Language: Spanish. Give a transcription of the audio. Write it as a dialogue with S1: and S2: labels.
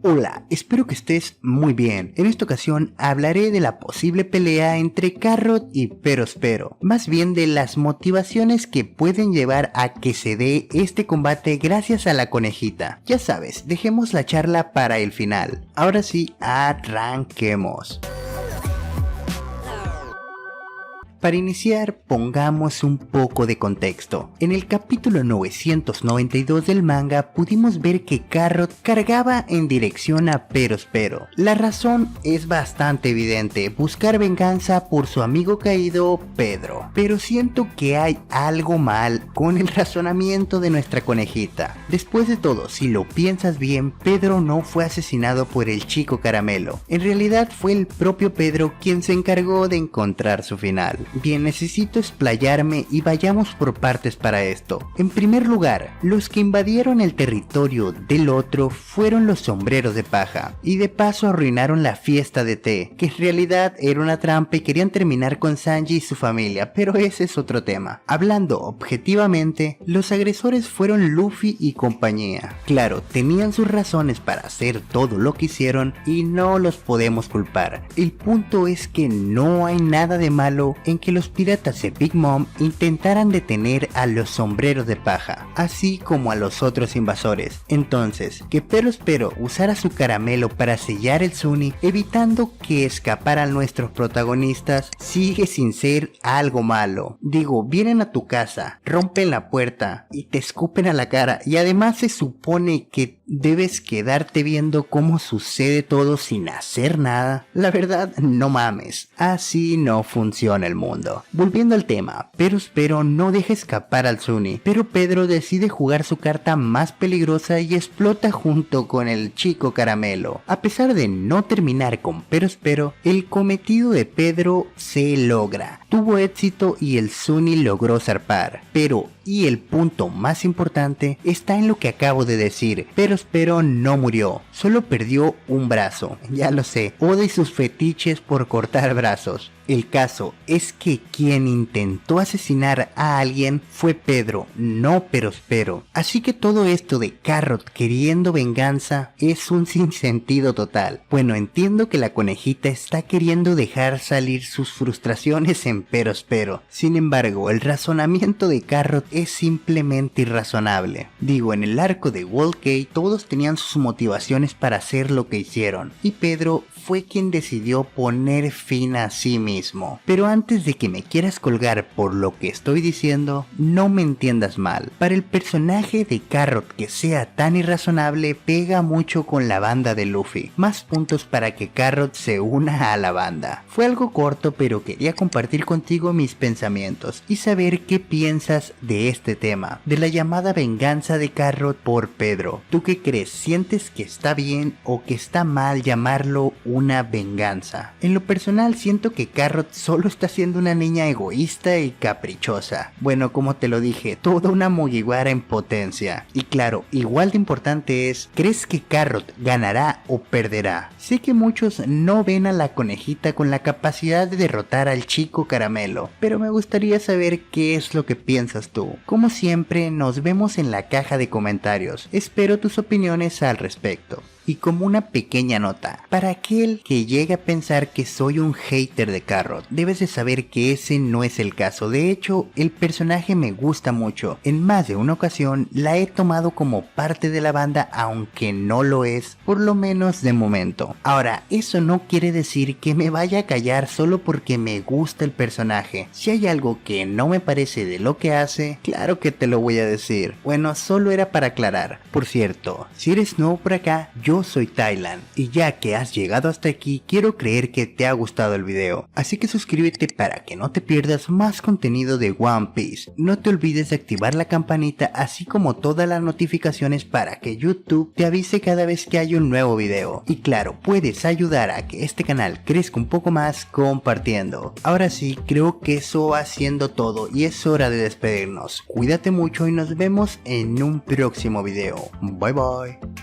S1: Hola, espero que estés muy bien. En esta ocasión hablaré de la posible pelea entre Carrot y Perospero, más bien de las motivaciones que pueden llevar a que se dé este combate gracias a la conejita. Ya sabes, dejemos la charla para el final. Ahora sí, arranquemos. Para iniciar, pongamos un poco de contexto. En el capítulo 992 del manga pudimos ver que Carrot cargaba en dirección a Perospero. La razón es bastante evidente, buscar venganza por su amigo caído Pedro. Pero siento que hay algo mal con el razonamiento de nuestra conejita. Después de todo, si lo piensas bien, Pedro no fue asesinado por el chico caramelo. En realidad fue el propio Pedro quien se encargó de encontrar su final. Bien, necesito explayarme y vayamos por partes para esto. En primer lugar, los que invadieron el territorio del otro fueron los sombreros de paja, y de paso arruinaron la fiesta de té, que en realidad era una trampa y querían terminar con Sanji y su familia, pero ese es otro tema. Hablando objetivamente, los agresores fueron Luffy y compañía. Claro, tenían sus razones para hacer todo lo que hicieron y no los podemos culpar. El punto es que no hay nada de malo en que los piratas de Big Mom intentaran detener a los sombreros de paja, así como a los otros invasores. Entonces, que Perospero usara su caramelo para sellar el Sunny, evitando que escaparan nuestros protagonistas, sigue sin ser algo malo. Digo, vienen a tu casa, rompen la puerta y te escupen a la cara, y además se supone que debes quedarte viendo cómo sucede todo sin hacer nada. La verdad, no mames, así no funciona el mundo. Volviendo al tema, Perospero no deja escapar al Sunny, pero Pedro decide jugar su carta más peligrosa y explota junto con el chico caramelo. A pesar de no terminar con Perospero, el cometido de Pedro se logra. Tuvo éxito y el Sunny logró zarpar, pero y el punto más importante está en lo que acabo de decir. Perospero no murió, solo perdió un brazo. Ya lo sé, Oda y sus fetiches por cortar brazos. El caso es que quien intentó asesinar a alguien fue Pedro, no Perospero. Así que todo esto de Carrot queriendo venganza es un sinsentido total. Bueno, entiendo que la conejita está queriendo dejar salir sus frustraciones en Perospero. Sin embargo, el razonamiento de Carrot es simplemente irrazonable. Digo, en el arco de Whole Cake todos tenían sus motivaciones para hacer lo que hicieron, y Pedro fue quien decidió poner fin a sí mismo. Pero antes de que me quieras colgar por lo que estoy diciendo, no me entiendas mal. Para el personaje de Carrot que sea tan irrazonable pega mucho con la banda de Luffy. Más puntos para que Carrot se una a la banda. Fue algo corto, pero quería compartir contigo mis pensamientos y saber qué piensas de este tema, de la llamada venganza de Carrot por Pedro. ¿Tú qué crees? ¿Sientes que está bien o que está mal llamarlo una venganza? En lo personal siento que Carrot solo está siendo una niña egoísta y caprichosa. Bueno, como te lo dije, toda una Mugiwara en potencia. Y claro, igual de importante es, ¿crees que Carrot ganará o perderá? Sé que muchos no ven a la conejita con la capacidad de derrotar al chico caramelo, pero me gustaría saber qué es lo que piensas tú. Como siempre, nos vemos en la caja de comentarios. Espero tus opiniones al respecto. Y como una pequeña nota, para aquel que llegue a pensar que soy un hater de Carrot, debes de saber que ese no es el caso. De hecho, el personaje me gusta mucho. En más de una ocasión la he tomado como parte de la banda, aunque no lo es, por lo menos de momento. Ahora, eso no quiere decir que me vaya a callar solo porque me gusta el personaje. Si hay algo que no me parece de lo que hace, claro que te lo voy a decir. Bueno, solo era para aclarar. Por cierto, si eres nuevo por acá, yo soy Thailand, y ya que has llegado hasta aquí, quiero creer que te ha gustado el video, así que suscríbete para que no te pierdas más contenido de One Piece. No te olvides de activar la campanita, así como todas las notificaciones para que YouTube te avise cada vez que hay un nuevo video. Y claro, puedes ayudar a que este canal crezca un poco más compartiendo. Ahora sí, creo que eso va siendo todo y es hora de despedirnos. Cuídate mucho y nos vemos en un próximo video. Bye bye.